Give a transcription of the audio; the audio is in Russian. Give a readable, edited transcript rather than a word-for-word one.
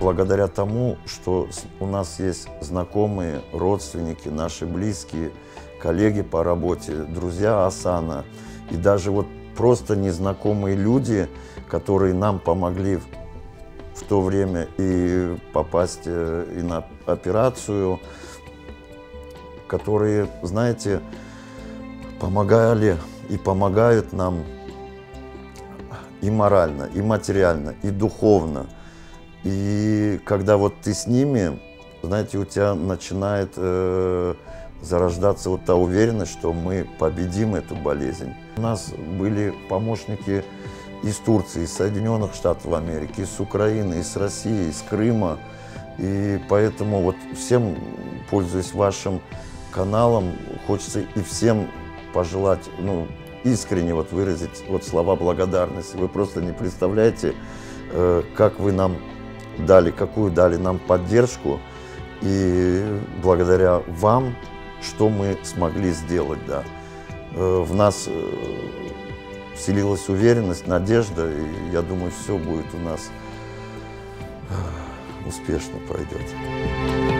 Благодаря тому, что у нас есть знакомые, родственники, наши близкие, коллеги по работе, друзья Асана и даже вот просто незнакомые люди, которые нам помогли в то время и попасть и на операцию, которые, знаете, помогали и помогают нам и морально, и материально, и духовно. И когда вот ты с ними, знаете, у тебя начинает зарождаться вот та уверенность, что мы победим эту болезнь. У нас были помощники из Турции, из Соединенных Штатов Америки, из Украины, из России, из Крыма. И поэтому вот всем, пользуясь вашим каналом, хочется и всем пожелать, ну, искренне вот выразить вот слова благодарности. Вы просто не представляете, как вы нам дали, какую дали нам поддержку, и благодаря вам, что мы смогли сделать, да. В нас вселилась уверенность, надежда, и я думаю, все будет у нас успешно пройдет.